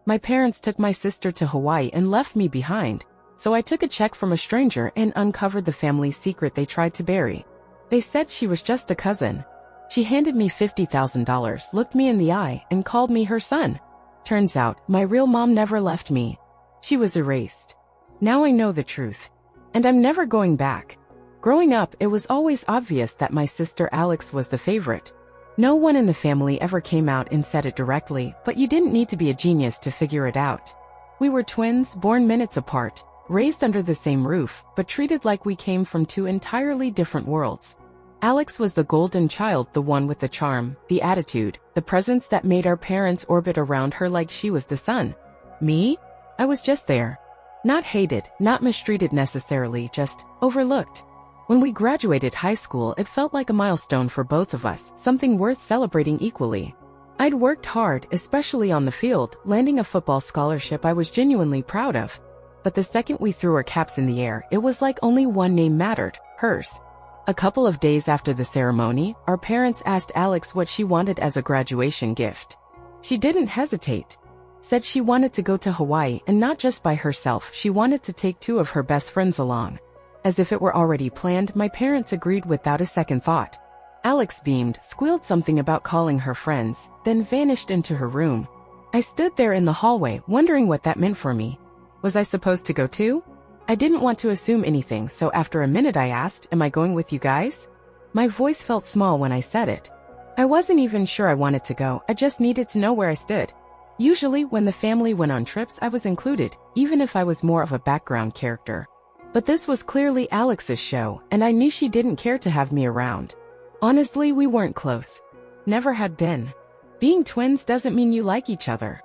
My parents took my sister to Hawaii and left me behind, so I took a check from a stranger and uncovered the family's secret they tried to bury. They said she was just a cousin. She handed me $50,000, looked me in the eye, and called me her son. Turns out, my real mom never left me. She was erased. Now I know the truth. And I'm never going back. Growing up, it was always obvious that my sister Alex was the favorite. No one in the family ever came out and said it directly, but you didn't need to be a genius to figure it out. We were twins, born minutes apart, raised under the same roof, but treated like we came from two entirely different worlds. Alex was the golden child, the one with the charm, the attitude, the presence that made our parents orbit around her like she was the sun. Me? I was just there. Not hated, not mistreated necessarily, just overlooked. When we graduated high school, it felt like a milestone for both of us, something worth celebrating equally. I'd worked hard, especially on the field, landing a football scholarship I was genuinely proud of. But the second we threw our caps in the air, it was like only one name mattered, hers. A couple of days after the ceremony, our parents asked Alex what she wanted as a graduation gift. She didn't hesitate. Said she wanted to go to Hawaii, and not just by herself, she wanted to take 2 of her best friends along. As if it were already planned, my parents agreed without a second thought. Alex beamed, squealed something about calling her friends, then vanished into her room. I stood there in the hallway, wondering what that meant for me. Was I supposed to go too? I didn't want to assume anything, so after a minute I asked, "Am I going with you guys?" My voice felt small when I said it. I wasn't even sure I wanted to go, I just needed to know where I stood. Usually, when the family went on trips, I was included, even if I was more of a background character. But this was clearly Alex's show, and I knew she didn't care to have me around. Honestly, we weren't close. Never had been. Being twins doesn't mean you like each other.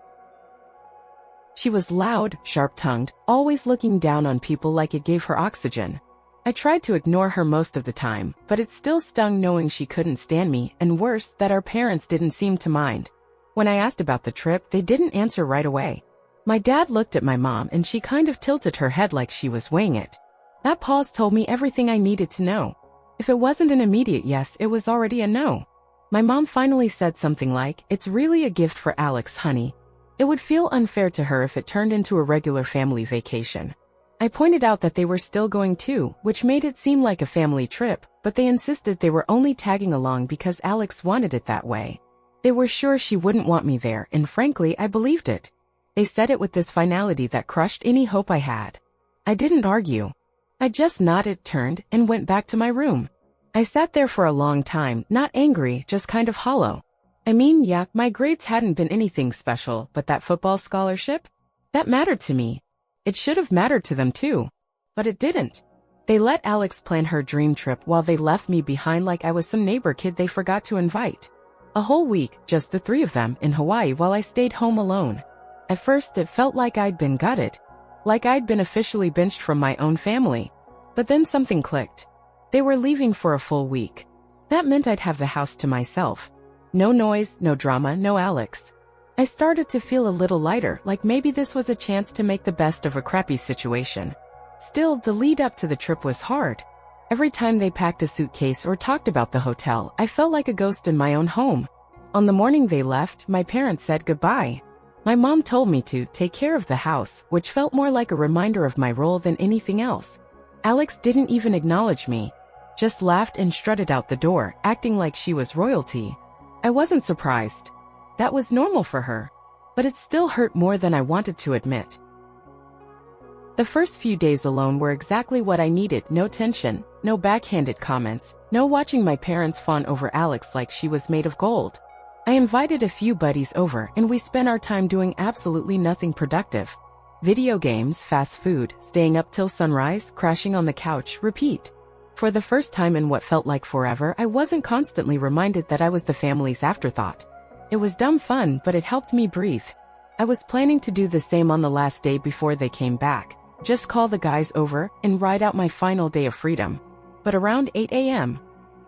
She was loud, sharp-tongued, always looking down on people like it gave her oxygen. I tried to ignore her most of the time, but it still stung knowing she couldn't stand me, and worse, that our parents didn't seem to mind. When I asked about the trip, they didn't answer right away. My dad looked at my mom and she kind of tilted her head like she was weighing it. That pause told me everything I needed to know. If it wasn't an immediate yes, it was already a no. My mom finally said something like, "It's really a gift for Alex, honey. It would feel unfair to her if it turned into a regular family vacation." I pointed out that they were still going too, which made it seem like a family trip, but they insisted they were only tagging along because Alex wanted it that way. They were sure she wouldn't want me there, and frankly, I believed it. They said it with this finality that crushed any hope I had. I didn't argue. I just nodded, turned, and went back to my room. I sat there for a long time, not angry, just kind of hollow. I mean, yeah, my grades hadn't been anything special, but that football scholarship? That mattered to me. It should have mattered to them too. But it didn't. They let Alex plan her dream trip while they left me behind like I was some neighbor kid they forgot to invite. A whole week, just the 3 of them, in Hawaii while I stayed home alone. At first it felt like I'd been gutted. Like I'd been officially benched from my own family. But then something clicked. They were leaving for a full week. That meant I'd have the house to myself. No noise, no drama, no Alex. I started to feel a little lighter, like maybe this was a chance to make the best of a crappy situation. Still, the lead up to the trip was hard. Every time they packed a suitcase or talked about the hotel, I felt like a ghost in my own home. On the morning they left, my parents said goodbye. My mom told me to take care of the house, which felt more like a reminder of my role than anything else. Alex didn't even acknowledge me. Just laughed and strutted out the door, acting like she was royalty. I wasn't surprised. That was normal for her. But it still hurt more than I wanted to admit. The first few days alone were exactly what I needed. No tension, no backhanded comments, no watching my parents fawn over Alex like she was made of gold. I invited a few buddies over and we spent our time doing absolutely nothing productive. Video games, fast food, staying up till sunrise, crashing on the couch, repeat. For the first time in what felt like forever, I wasn't constantly reminded that I was the family's afterthought. It was dumb fun, but it helped me breathe. I was planning to do the same on the last day before they came back. Just call the guys over and ride out my final day of freedom. But around 8 a.m.,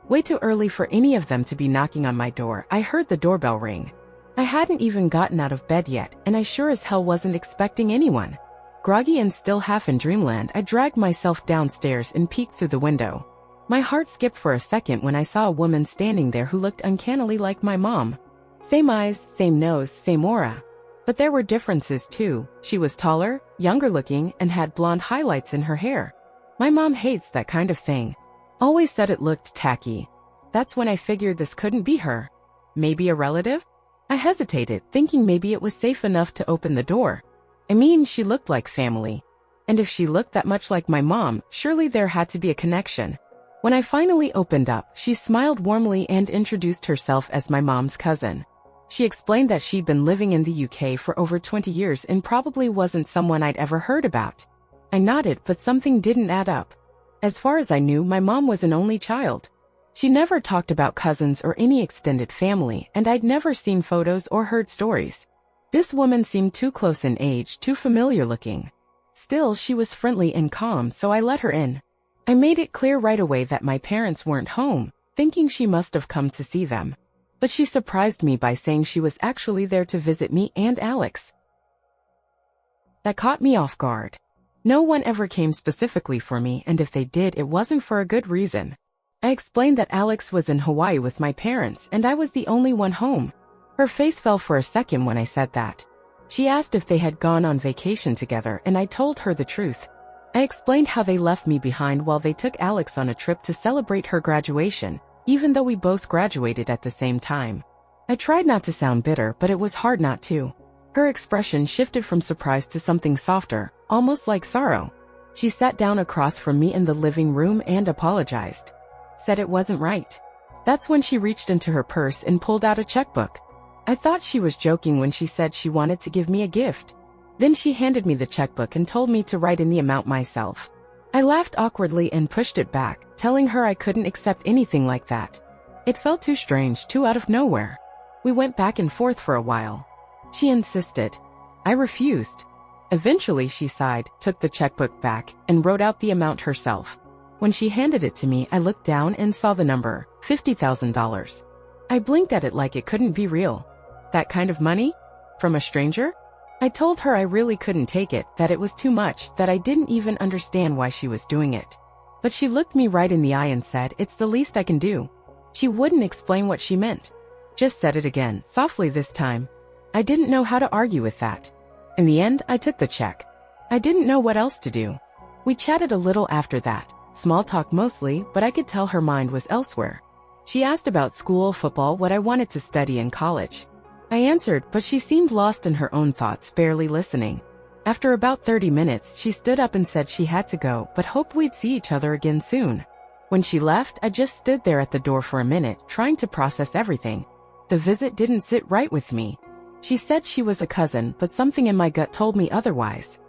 way too early for any of them to be knocking on my door, I heard the doorbell ring. I hadn't even gotten out of bed yet, and I sure as hell wasn't expecting anyone. Groggy and still half in dreamland, I dragged myself downstairs and peeked through the window. My heart skipped for a second when I saw a woman standing there who looked uncannily like my mom. Same eyes, same nose, same aura. But there were differences too. She was taller, younger looking, and had blonde highlights in her hair. My mom hates that kind of thing. Always said it looked tacky. That's when I figured this couldn't be her. Maybe a relative? I hesitated, thinking maybe it was safe enough to open the door. I mean, she looked like family. And if she looked that much like my mom, surely there had to be a connection. When I finally opened up, she smiled warmly and introduced herself as my mom's cousin. She explained that she'd been living in the UK for over 20 years and probably wasn't someone I'd ever heard about. I nodded, but something didn't add up. As far as I knew, my mom was an only child. She never talked about cousins or any extended family, and I'd never seen photos or heard stories. This woman seemed too close in age, too familiar looking. Still, she was friendly and calm, so I let her in. I made it clear right away that my parents weren't home, thinking she must have come to see them. But she surprised me by saying she was actually there to visit me and Alex. That caught me off guard. No one ever came specifically for me, and if they did, it wasn't for a good reason. I explained that Alex was in Hawaii with my parents, and I was the only one home. Her face fell for a second when I said that. She asked if they had gone on vacation together, and I told her the truth. I explained how they left me behind while they took Alex on a trip to celebrate her graduation, even though we both graduated at the same time. I tried not to sound bitter, but it was hard not to. Her expression shifted from surprise to something softer, almost like sorrow. She sat down across from me in the living room and apologized. Said it wasn't right. That's when she reached into her purse and pulled out a checkbook. I thought she was joking when she said she wanted to give me a gift. Then she handed me the checkbook and told me to write in the amount myself. I laughed awkwardly and pushed it back, telling her I couldn't accept anything like that. It felt too strange, too out of nowhere. We went back and forth for a while. She insisted. I refused. Eventually she sighed, took the checkbook back, and wrote out the amount herself. When she handed it to me, I looked down and saw the number, $50,000. I blinked at it like it couldn't be real. That kind of money? From a stranger? I told her I really couldn't take it, that it was too much, that I didn't even understand why she was doing it. But she looked me right in the eye and said, "It's the least I can do." She wouldn't explain what she meant. Just said it again, softly this time. I didn't know how to argue with that. In the end, I took the check. I didn't know what else to do. We chatted a little after that, small talk mostly, but I could tell her mind was elsewhere. She asked about school, football, what I wanted to study in college. I answered, but she seemed lost in her own thoughts, barely listening. After about 30 minutes, she stood up and said she had to go, but hoped we'd see each other again soon. When she left, I just stood there at the door for a minute, trying to process everything. The visit didn't sit right with me. She said she was a cousin, but something in my gut told me otherwise.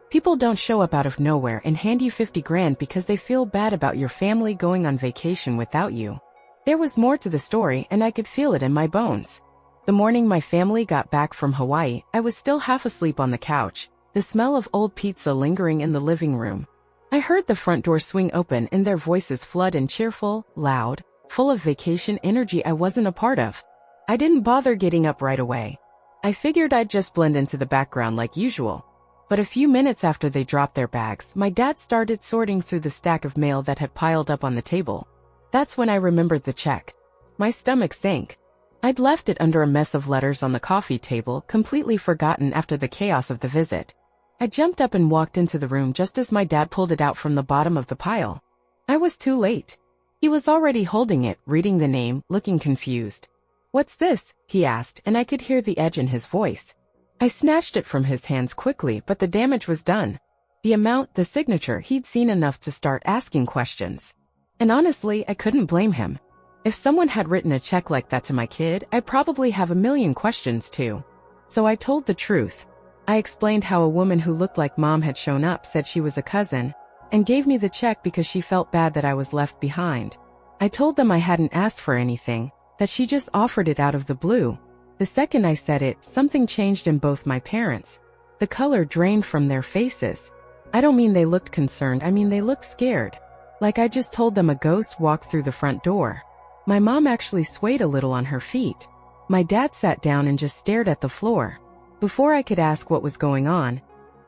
People don't show up out of nowhere and hand you 50 grand because they feel bad about your family going on vacation without you. There was more to the story, and I could feel it in my bones. The morning my family got back from Hawaii, I was still half asleep on the couch, the smell of old pizza lingering in the living room. I heard the front door swing open and their voices flood in cheerful, loud, full of vacation energy I wasn't a part of. I didn't bother getting up right away. I figured I'd just blend into the background like usual. But a few minutes after they dropped their bags, my dad started sorting through the stack of mail that had piled up on the table. That's when I remembered the check. My stomach sank. I'd left it under a mess of letters on the coffee table, completely forgotten after the chaos of the visit. I jumped up and walked into the room just as my dad pulled it out from the bottom of the pile. I was too late. He was already holding it, reading the name, looking confused. "What's this?" he asked, and I could hear the edge in his voice. I snatched it from his hands quickly, but the damage was done. The amount, the signature, he'd seen enough to start asking questions. And honestly, I couldn't blame him. If someone had written a check like that to my kid, I'd probably have a million questions too. So I told the truth. I explained how a woman who looked like mom had shown up, said she was a cousin, and gave me the check because she felt bad that I was left behind. I told them I hadn't asked for anything, that she just offered it out of the blue. The second I said it, something changed in both my parents. The color drained from their faces. I don't mean they looked concerned, I mean they looked scared. Like I just told them a ghost walked through the front door. My mom actually swayed a little on her feet. My dad sat down and just stared at the floor. Before I could ask what was going on,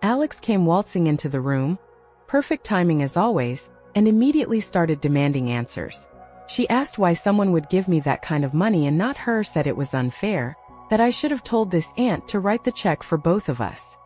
Alex came waltzing into the room, perfect timing as always, and immediately started demanding answers. She asked why someone would give me that kind of money and not her, said it was unfair, that I should have told this aunt to write the check for both of us.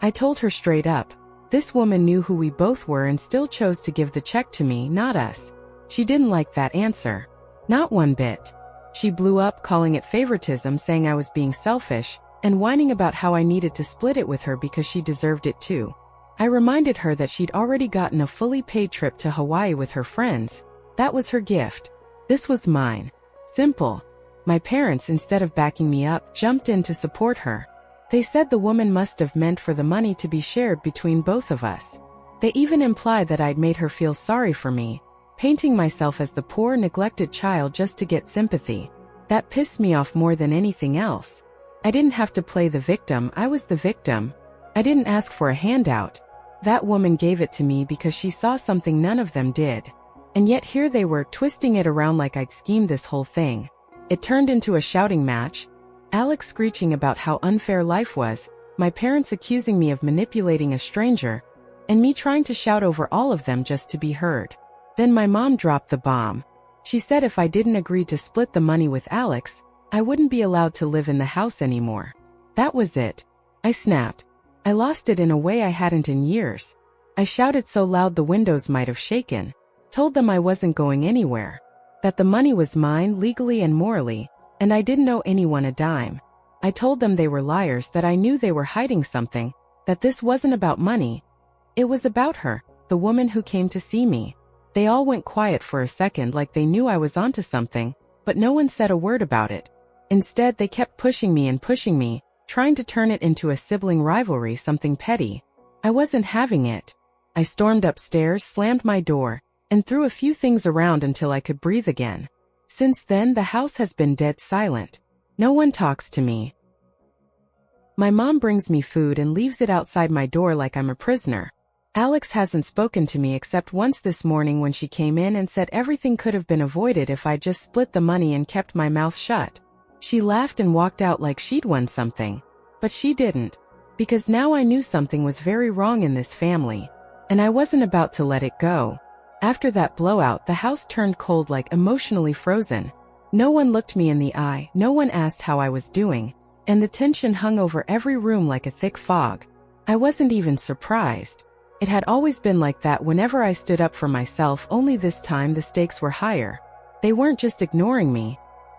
I told her straight up. This woman knew who we both were and still chose to give the check to me, not us. She didn't like that answer. Not one bit. She blew up, calling it favoritism, saying I was being selfish, and whining about how I needed to split it with her because she deserved it too. I reminded her that she'd already gotten a fully paid trip to Hawaii with her friends. That was her gift. This was mine. Simple. My parents, instead of backing me up, jumped in to support her. They said the woman must have meant for the money to be shared between both of us. They even implied that I'd made her feel sorry for me, painting myself as the poor, neglected child just to get sympathy. That pissed me off more than anything else. I didn't have to play the victim, I was the victim. I didn't ask for a handout. That woman gave it to me because she saw something none of them did. And yet here they were, twisting it around like I'd schemed this whole thing. It turned into a shouting match. Alex screeching about how unfair life was, my parents accusing me of manipulating a stranger, and me trying to shout over all of them just to be heard. Then my mom dropped the bomb. She said if I didn't agree to split the money with Alex, I wouldn't be allowed to live in the house anymore. That was it. I snapped. I lost it in a way I hadn't in years. I shouted so loud the windows might have shaken. Told them I wasn't going anywhere. That the money was mine legally and morally, and I didn't owe anyone a dime. I told them they were liars, that I knew they were hiding something, that this wasn't about money. It was about her, the woman who came to see me. They all went quiet for a second like they knew I was onto something, but no one said a word about it. Instead, they kept pushing me, trying to turn it into a sibling rivalry, something petty. I wasn't having it. I stormed upstairs, slammed my door, and threw a few things around until I could breathe again. Since then, the house has been dead silent. No one talks to me. My mom brings me food and leaves it outside my door like I'm a prisoner. Alex hasn't spoken to me except once this morning when she came in and said everything could have been avoided if I just split the money and kept my mouth shut. She laughed and walked out like she'd won something. But she didn't. Because now I knew something was very wrong in this family. And I wasn't about to let it go. After that blowout, the house turned cold, like emotionally frozen. No one looked me in the eye, no one asked how I was doing, and the tension hung over every room like a thick fog. I wasn't even surprised. It had always been like that whenever I stood up for myself, only this time the stakes were higher. They weren't just ignoring me.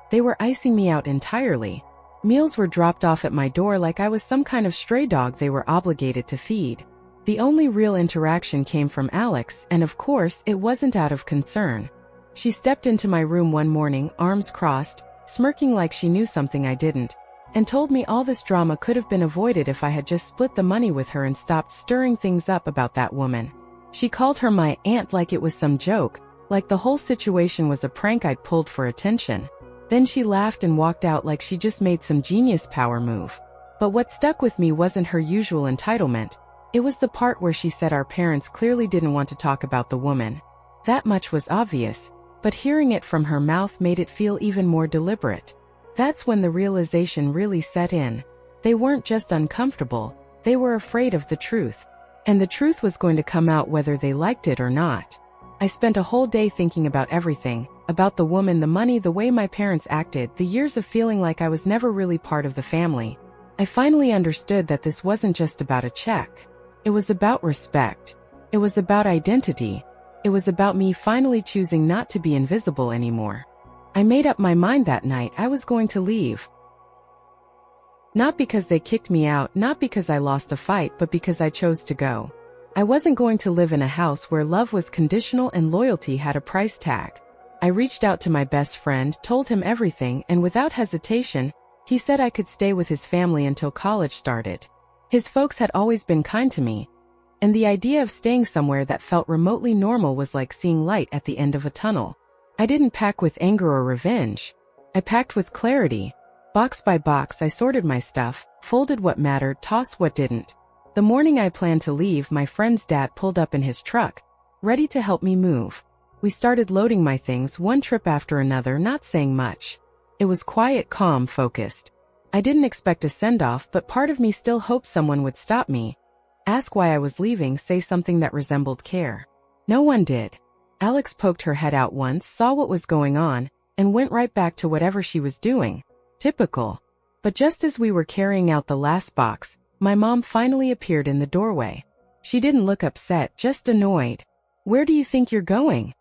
They were icing me out entirely. Meals were dropped off at my door like I was some kind of stray dog they were obligated to feed. The only real interaction came from Alex, and of course, it wasn't out of concern. She stepped into my room one morning, arms crossed, smirking like she knew something I didn't, and told me all this drama could have been avoided if I had just split the money with her and stopped stirring things up about that woman. She called her my aunt like it was some joke, like the whole situation was a prank I'd pulled for attention. Then she laughed and walked out like she just made some genius power move. But what stuck with me wasn't her usual entitlement. It was the part where she said our parents clearly didn't want to talk about the woman. That much was obvious, but hearing it from her mouth made it feel even more deliberate. That's when the realization really set in. They weren't just uncomfortable, they were afraid of the truth. And the truth was going to come out whether they liked it or not. I spent a whole day thinking about everything, about the woman, the money, the way my parents acted, the years of feeling like I was never really part of the family. I finally understood that this wasn't just about a check. It was about respect. It was about identity. It was about me finally choosing not to be invisible anymore. I made up my mind that night I was going to leave. Not because they kicked me out, not because I lost a fight, but because I chose to go. I wasn't going to live in a house where love was conditional and loyalty had a price tag. I reached out to my best friend, told him everything, and without hesitation, he said I could stay with his family until college started. His folks had always been kind to me, and the idea of staying somewhere that felt remotely normal was like seeing light at the end of a tunnel. I didn't pack with anger or revenge. I packed with clarity. Box by box, I sorted my stuff, folded what mattered, tossed what didn't. The morning I planned to leave, my friend's dad pulled up in his truck, ready to help me move. We started loading my things, one trip after another, not saying much. It was quiet, calm, focused. I didn't expect a send-off, but part of me still hoped someone would stop me, ask why I was leaving, say something that resembled care. No one did. Alex poked her head out once, saw what was going on, and went right back to whatever she was doing. Typical. But just as we were carrying out the last box, my mom finally appeared in the doorway. She didn't look upset, just annoyed. "Where do you think you're going?"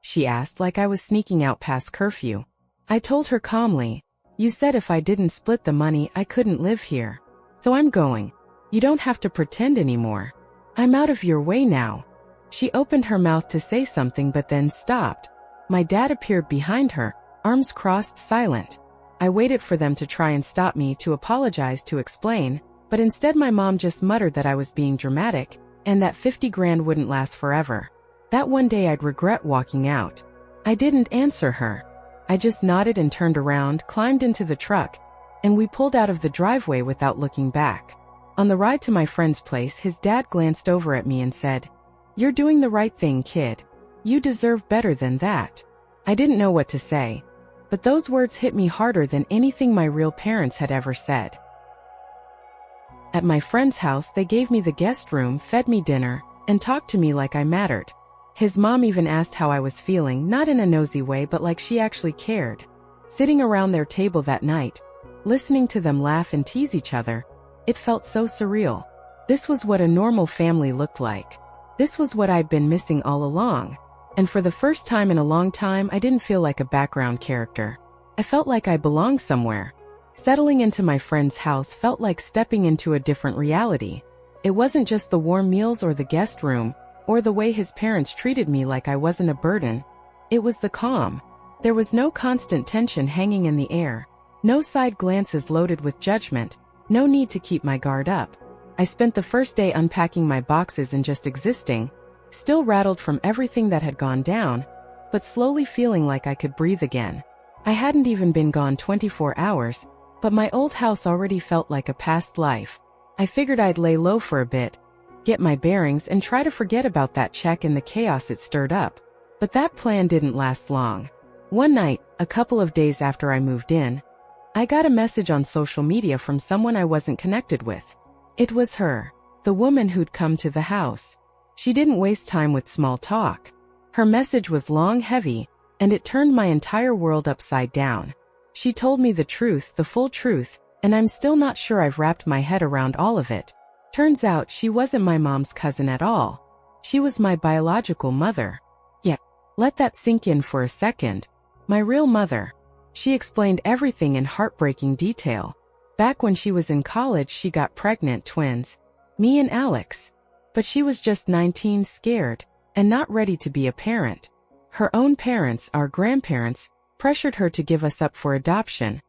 she asked like I was sneaking out past curfew. I told her calmly, "You said if I didn't split the money I couldn't live here. So I'm going. You don't have to pretend anymore. I'm out of your way now." She opened her mouth to say something but then stopped. My dad appeared behind her, arms crossed, silent. I waited for them to try and stop me, to apologize, to explain, but instead my mom just muttered that I was being dramatic, and that 50 grand wouldn't last forever. That one day I'd regret walking out. I didn't answer her. I just nodded and turned around, climbed into the truck, and we pulled out of the driveway without looking back. On the ride to my friend's place, his dad glanced over at me and said, "You're doing the right thing, kid. You deserve better than that." I didn't know what to say, but those words hit me harder than anything my real parents had ever said. At my friend's house, they gave me the guest room, fed me dinner, and talked to me like I mattered. His mom even asked how I was feeling, not in a nosy way but like she actually cared. Sitting around their table that night, listening to them laugh and tease each other, it felt so surreal. This was what a normal family looked like. This was what I'd been missing all along. And for the first time in a long time, I didn't feel like a background character. I felt like I belonged somewhere. Settling into my friend's house felt like stepping into a different reality. It wasn't just the warm meals or the guest room, or the way his parents treated me like I wasn't a burden. It was the calm. There was no constant tension hanging in the air, no side glances loaded with judgment, no need to keep my guard up. I spent the first day unpacking my boxes and just existing, still rattled from everything that had gone down, but slowly feeling like I could breathe again. I hadn't even been gone 24 hours, but my old house already felt like a past life. I figured I'd lay low for a bit, get my bearings, and try to forget about that check and the chaos it stirred up. But that plan didn't last long. One night, a couple of days after I moved in, I got a message on social media from someone I wasn't connected with. It was her, the woman who'd come to the house. She didn't waste time with small talk. Her message was long, heavy, and it turned my entire world upside down. She told me the truth, the full truth, and I'm still not sure I've wrapped my head around all of it. Turns out she wasn't my mom's cousin at all. She was my biological mother. Yeah, let that sink in for a second. My real mother. She explained everything in heartbreaking detail. Back when she was in college, she got pregnant, twins, me and Alex. But she was just 19, scared, and not ready to be a parent. Her own parents, our grandparents, pressured her to give us up for adoption.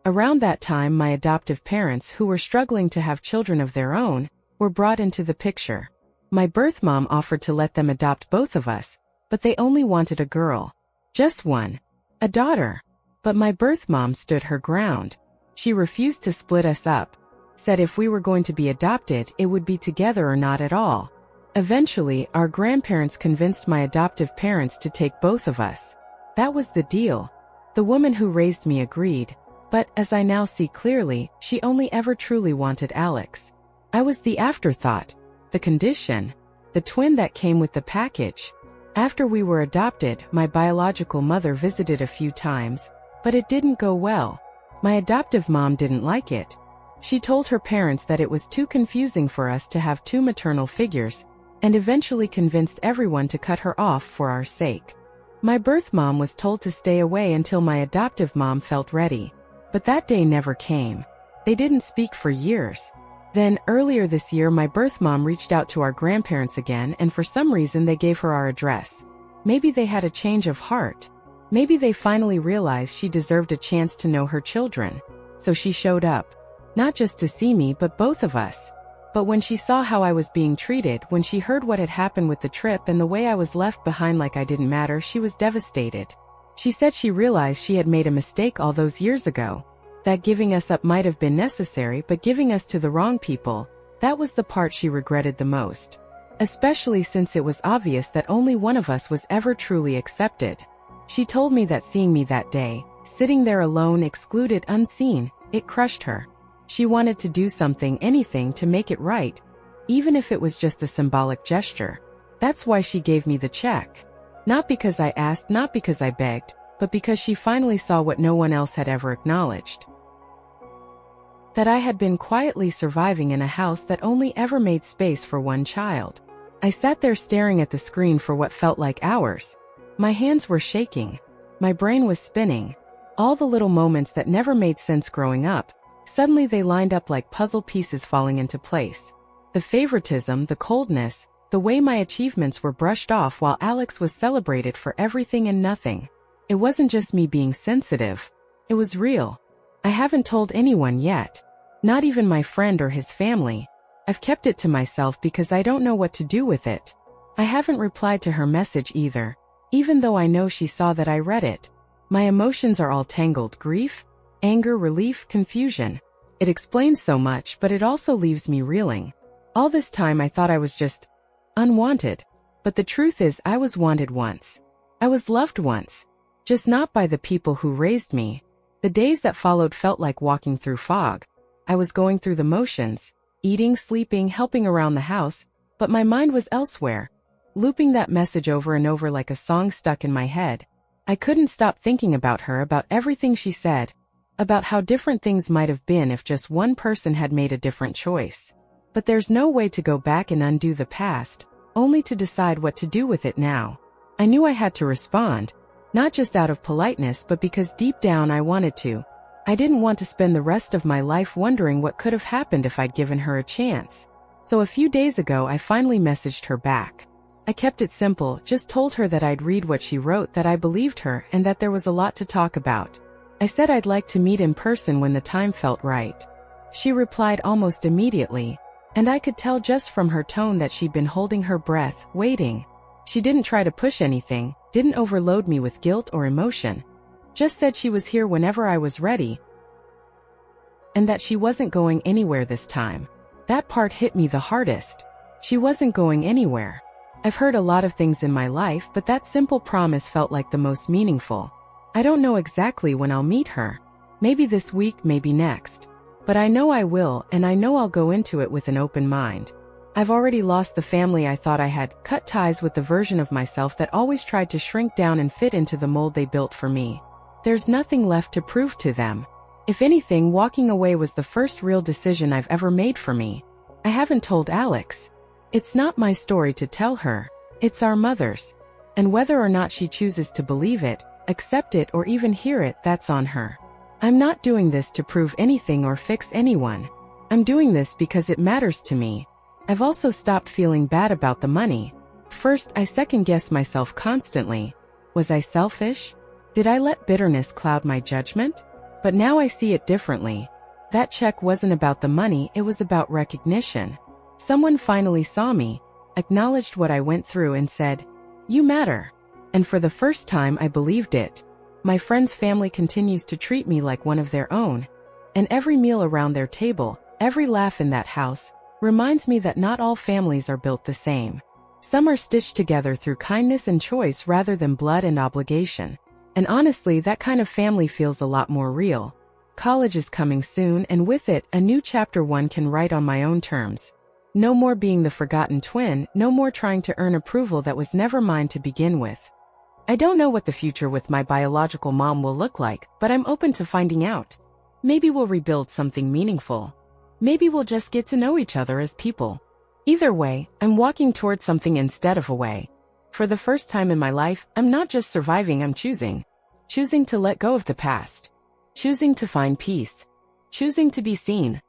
Around that time, my adoptive parents, who were struggling to have children of their own, were brought into the picture. My birth mom offered to let them adopt both of us, but they only wanted a girl. Just one. A daughter. But my birth mom stood her ground. She refused to split us up. Said if we were going to be adopted, it would be together or not at all. Eventually, our grandparents convinced my adoptive parents to take both of us. That was the deal. The woman who raised me agreed, but as I now see clearly, she only ever truly wanted Alex. I was the afterthought, the condition, the twin that came with the package. After we were adopted, my biological mother visited a few times, but it didn't go well. My adoptive mom didn't like it. She told her parents that it was too confusing for us to have two maternal figures, and eventually convinced everyone to cut her off for our sake. My birth mom was told to stay away until my adoptive mom felt ready. But that day never came. They didn't speak for years. Then, earlier this year, my birth mom reached out to our grandparents again, and for some reason they gave her our address. Maybe they had a change of heart. Maybe they finally realized she deserved a chance to know her children. So she showed up. Not just to see me, but both of us. But when she saw how I was being treated, when she heard what had happened with the trip and the way I was left behind like I didn't matter, she was devastated. She said she realized she had made a mistake all those years ago. That giving us up might have been necessary, but giving us to the wrong people, that was the part she regretted the most. Especially since it was obvious that only one of us was ever truly accepted. She told me that seeing me that day, sitting there alone, excluded, unseen, it crushed her. She wanted to do something, anything, to make it right, even if it was just a symbolic gesture. That's why she gave me the check. Not because I asked, not because I begged, but because she finally saw what no one else had ever acknowledged. That I had been quietly surviving in a house that only ever made space for one child. I sat there staring at the screen for what felt like hours. My hands were shaking. My brain was spinning. All the little moments that never made sense growing up, suddenly they lined up like puzzle pieces falling into place. The favoritism, the coldness, the way my achievements were brushed off while Alex was celebrated for everything and nothing. It wasn't just me being sensitive. It was real. I haven't told anyone yet. Not even my friend or his family. I've kept it to myself because I don't know what to do with it. I haven't replied to her message either, even though I know she saw that I read it. My emotions are all tangled: grief, anger, relief, confusion. It explains so much, but it also leaves me reeling. All this time I thought I was just unwanted. But the truth is I was wanted once. I was loved once. Just not by the people who raised me. The days that followed felt like walking through fog. I was going through the motions, eating, sleeping, helping around the house, but my mind was elsewhere, looping that message over and over like a song stuck in my head. I couldn't stop thinking about her, about everything she said, about how different things might have been if just one person had made a different choice. But there's no way to go back and undo the past, only to decide what to do with it now. I knew I had to respond, not just out of politeness but because deep down I wanted to. I didn't want to spend the rest of my life wondering what could have happened if I'd given her a chance. So a few days ago I finally messaged her back. I kept it simple, just told her that I'd read what she wrote, that I believed her, and that there was a lot to talk about. I said I'd like to meet in person when the time felt right. She replied almost immediately, and I could tell just from her tone that she'd been holding her breath, waiting. She didn't try to push anything, didn't overload me with guilt or emotion. Just said she was here whenever I was ready, and that she wasn't going anywhere this time. That part hit me the hardest. She wasn't going anywhere. I've heard a lot of things in my life, but that simple promise felt like the most meaningful. I don't know exactly when I'll meet her. Maybe this week, maybe next. But I know I will, and I know I'll go into it with an open mind. I've already lost the family I thought I had, cut ties with the version of myself that always tried to shrink down and fit into the mold they built for me. There's nothing left to prove to them. If anything, walking away was the first real decision I've ever made for me. I haven't told Alex. It's not my story to tell her. It's our mother's. And whether or not she chooses to believe it, accept it, or even hear it, that's on her. I'm not doing this to prove anything or fix anyone. I'm doing this because it matters to me. I've also stopped feeling bad about the money. First, I second-guessed myself constantly. Was I selfish? Did I let bitterness cloud my judgment? But now I see it differently. That check wasn't about the money, it was about recognition. Someone finally saw me, acknowledged what I went through, and said, "You matter." And for the first time I believed it. My friend's family continues to treat me like one of their own. And every meal around their table, every laugh in that house, reminds me that not all families are built the same. Some are stitched together through kindness and choice rather than blood and obligation. And honestly, that kind of family feels a lot more real. College is coming soon, and with it, a new chapter one can write on my own terms. No more being the forgotten twin, no more trying to earn approval that was never mine to begin with. I don't know what the future with my biological mom will look like, but I'm open to finding out. Maybe we'll rebuild something meaningful. Maybe we'll just get to know each other as people. Either way, I'm walking towards something instead of away. For the first time in my life, I'm not just surviving, I'm choosing. Choosing to let go of the past. Choosing to find peace. Choosing to be seen.